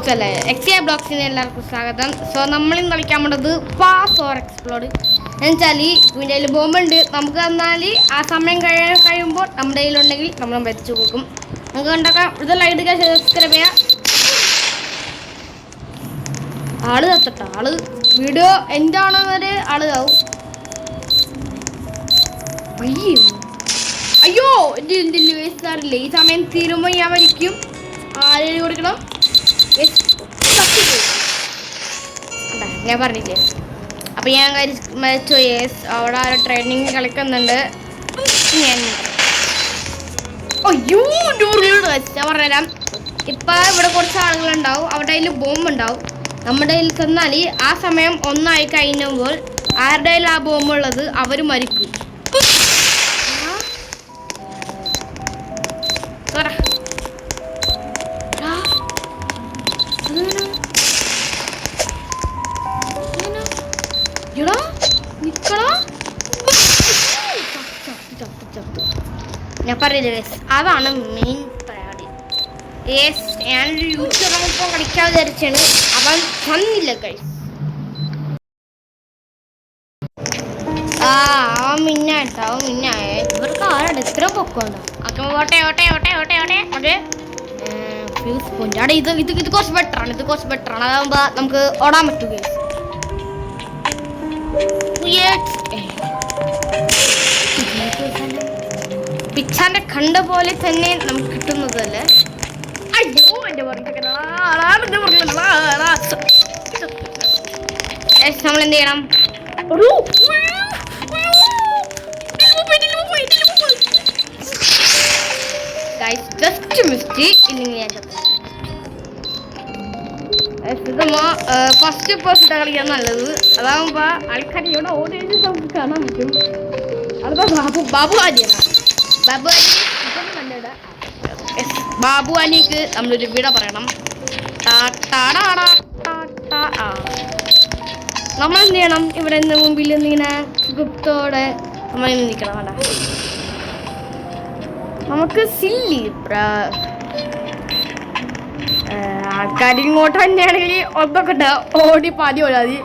Blocks അല്ലേ, എക്സിയ ബ്ലോക്സിന് എല്ലാവർക്കും സ്വാഗതം. സോ നമ്മളിന്ന് കളിക്കാൻ പോണത് പാസ് ഓർ എക്സ്പ്ലോഡ് എന്നുവെച്ചാൽ ഇതിൻ്റെ കയ്യിൽ ബോംബുണ്ട്. നമുക്ക് തന്നാൽ ആ സമയം കഴിയുമ്പോൾ നമ്മുടെ കയ്യിലുണ്ടെങ്കിൽ നമ്മൾ വെച്ച് പോകും. നമുക്ക് ഉണ്ടാക്കാം. ഇത് ലൈക്ക് സബ്സ്ക്രൈബ് ചെയ്യാം. ആള് തത്തട്ട, ആള് വീഡിയോ എൻ്റെ ആണെന്നൊരു ആള് ആവും. അയ്യോ എൻ്റെ വേസ്റ്റാറില്ലേ, ഈ സമയം തീരുമ്പോൾ ഞാൻ വരിക്കും. ആരെയും കൊടുക്കണം. ഞാൻ പറഞ്ഞില്ലേ. അപ്പം ഞാൻ മരിച്ചു. യെസ്, അവിടെ ആരോ ട്രെയിനിങ് കളിക്കുന്നുണ്ട്. അയ്യോ ഞാൻ പറഞ്ഞുതരാം. ഇപ്പം ഇവിടെ കുറച്ച് ആളുകളുണ്ടാവും, അവരുടെ കയ്യിൽ ബോംബ് ഉണ്ടാവും. നമ്മുടെ കയ്യിൽ ചെന്നാൽ ആ സമയം ഒന്നായി കഴിഞ്ഞപ്പോൾ ആരുടെ കയ്യിൽ ആ ബോംബുള്ളത് അവർ മരിക്കും. ഞാൻ പറയില്ലേ, അതാണ് മെയിൻ പരിപാടി. ഞാനൊരു യൂട്യൂബിപ്പം കളിക്കാൻ വിചാരിച്ചാണ്, അവൻ തന്നില്ല കൈ. അവൻ മിന്നാട്ടോ, അവൻ മിന്നായ. ഇവർക്ക് ആരാണ് ഇത്ര പൊക്കമുണ്ടോ? ഓട്ടെ ഓട്ടെ ഓട്ടെ ഓട്ടെ ഓട്ടെ ഓക്കെ. ഫ്യൂസ് പോയിന്റ് അവിടെ ഇത് കുറച്ച് ബെറ്ററാണ്. ഇത് കുറച്ച് ബെറ്ററാണ്. അതാകുമ്പോൾ നമുക്ക് ഓടാൻ പറ്റും. പിച്ചാന്റെ കണ്ട പോലെ തന്നെ നമുക്ക് കിട്ടുന്നതല്ലേ. അയ്യോ എന്റെ നമ്മൾ എന്ത് ചെയ്യണം? ജസ്റ്റ് മിസ്റ്റേക്ക് ഇല്ലെങ്കിൽ ഞാൻ ഫസ്റ്റ് പേഴ്സിട്ട് കളിക്കാൻ നല്ലത്. അതാകുമ്പോ ആൾക്കാർ ഇവിടെ ഓടി നമുക്ക് കാണാൻ പറ്റും. അതിപ്പോ ബാബു ആലിയാണ്. ബാബു അലിക്ക് നമ്മളൊരു വിട പറയണം. നമ്മൾ എന്ത് ചെയ്യണം? ഇവിടെ നിന്ന് മുമ്പിൽ ഇങ്ങനെ ഗുപ്തോടെ നമ്മൾ നിൽക്കണം. വേണ്ട, നമുക്ക് സില്ലി ആൾക്കാർ ഇങ്ങോട്ട് തന്നെയാണെങ്കിൽ ഒന്നൊക്കെ ഓടി പാതി ഓടാതി.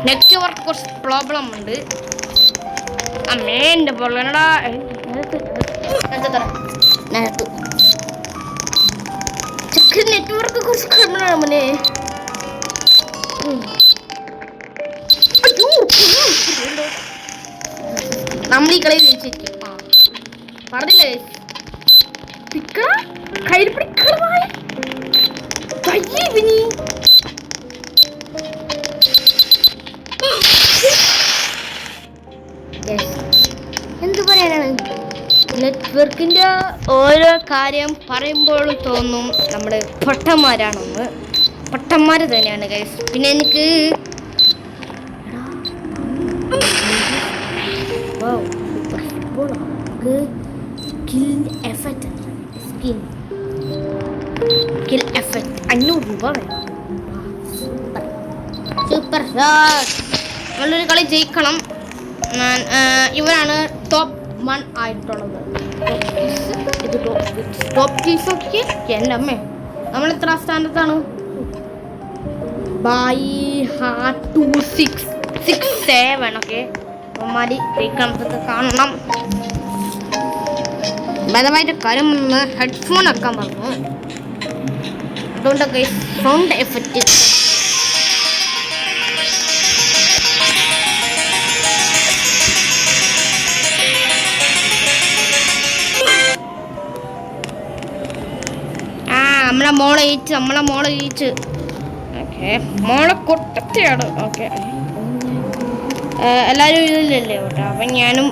നെറ്റ്വർക്ക് കുറച്ച് പ്രോബ്ലം ഉണ്ട്. അമ്മേന്റെ പൊള്ളനടാ. നെറ്റ്വർക്ക് കുറച്ച് മോനെ. നമ്മൾ ഈ കളി ജയിച്ചിരിക്കും. പറഞ്ഞില്ലേ, കയ്യിൽ പിടിക്കണമായി എന്ത് പറയാനാണ്. നെറ്റ്വർക്കിൻ്റെ ഓരോ കാര്യം പറയുമ്പോഴും തോന്നും നമ്മൾ പൊട്ടന്മാരാണെന്ന്. പൊട്ടന്മാർ തന്നെയാണ് ഗൈസ്. പിന്നെ എനിക്ക് കിൽ എഫക്റ്റ് 500 രൂപ വേണം. Super shot. നല്ലൊരു കളി ജയിക്കണം. ഇവരാണ് ടോപ്പ് 1 ആയിട്ടുള്ളത്. ടോപ്പ് കീസ് ഒക്കെ എൻ്റെ അമ്മേ. നമ്മൾ എത്ര സ്ഥാനത്താണ്? By 267 okay. അമ്മമാരി ജയിക്കണത്തൊക്കെ കാണണം. ഭേദമായിട്ട് കാര്യം ഹെഡ്ഫോൺ വെക്കാൻ പറഞ്ഞു. അതുകൊണ്ടൊക്കെ സൗണ്ട് എഫക്റ്റ്. നമ്മളെ മോളെ ജയിച്ച്. ഓക്കെ, മോളെ കൊട്ടത്തെയാണ്. ഓക്കെ, എല്ലാവരും ഇതിലല്ലേ വോട്ടെ. അപ്പം ഞാനും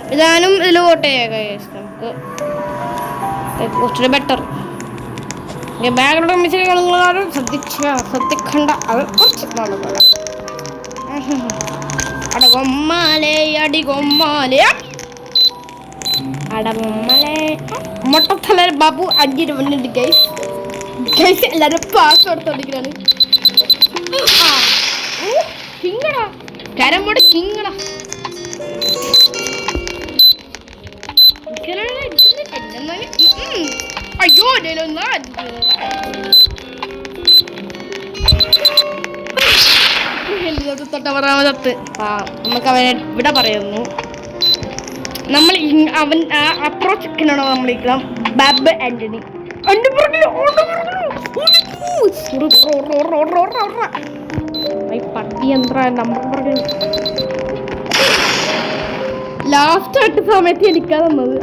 ഇതിൽ വോട്ട് ചെയ്യാം. നമുക്ക് കുറച്ചുകൂടി ബെറ്റർ. ബാക്ക്ഗ്രൗണ്ട് മ്യൂസിക് നിങ്ങളാരും ശ്രദ്ധിക്കണ്ട. അത് കുറച്ച് നല്ലതാണ്. അടകൊമ്മാലേ അടികൊമ്മാലേ അടകൊമ്മലേ മൊട്ടത്തല ബാബു 5 രൂപ ഗൈസ്. എല്ലാരും പാസ് കൊടുത്തോണ്ടിരിക്കുകയാണ്. കിങ്ങടാ, കരമ്പോട് കിങ്ങടാ. അയ്യോ തൊട്ടപ്പുറത്ത് നമുക്ക് അവനെ ഇവിടെ പറയുന്നു. നമ്മൾ അവൻ അപ്രോച്ച് ചിക്കനാണോ നമ്മൾ ഇരിക്കണം. ബാബ് ആന്റണി പട്ടി എന്താ നമ്പർ പറഞ്ഞു. ലാസ്റ്റ് ആയിട്ട് സമയത്ത് എനിക്കാ തന്നത്.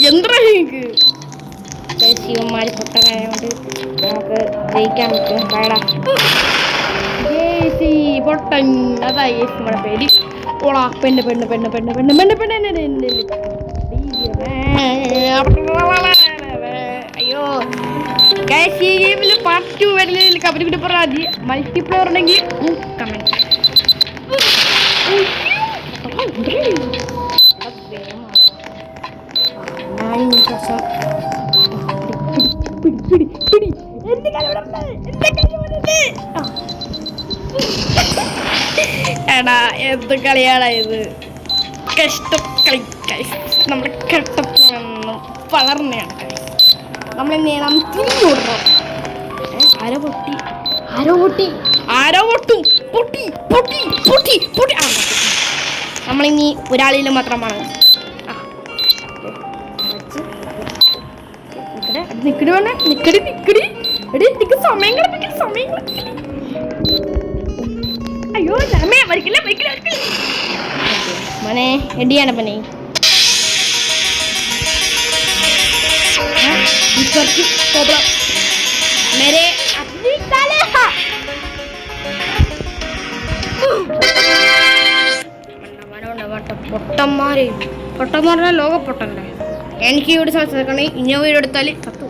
എന്താ എനിക്ക് ശിവന്മാര് പൊട്ടനായോണ്ട് നമുക്ക് ജയിക്കാൻ പറ്റും. വേടാ പൊട്ടൻ, അതാ നമ്മുടെ പേര്. ഓളാ പെണ്ണ് പെണ്ണ് പെണ്ണ് പെണ്ണ് പെണ്ണ് പെണ്ണ് പെണ്ണ്. അയ്യോ ഈ ഗെയിമിൽ പാർട്ട് 2 വരുന്നതിൽ കബഡി പറയാതി. മൾട്ടിപ്ലെയർ ഉണ്ടെങ്കിൽ കമന്റ്. എടാ എന്ത് കളിയാടാ ഇത്. കഷ്ടക്കളി നമ്മുടെ കഷ്ടപ്പെന്ന് വളർന്നയാണ്. നമ്മളെന്ത് ചെയ്യണം? തിരിഞ്ഞോടണം. ആരോ പൊട്ടി ആരോ പൊട്ടി ആരോ പൊട്ടും. പൊട്ടി പൊട്ടി പൊട്ടി പൊട്ടി. നമ്മളിനി ഒരാളിലും മാത്രമാണ്. നിക്കടി വേണേ നിക്കടി നിക്കടി. എടി എനിക്ക് സമയം കിടപ്പിക്കൽ സമയം. അയ്യോ വരിക്കില്ല വരിക്കില്ല വരിക്കില്ല മോനെ. എടിയാണ് പനെ मेरे अपनी ताले പൊട്ടന്മാരെ പൊട്ടെന്ന് പറഞ്ഞാൽ ലോക പൊട്ടല്ലേ. എനിക്ക് ഇവിടെ സംസാരിക്കണേ. ഇന്ന വീട് എടുത്താൽ 10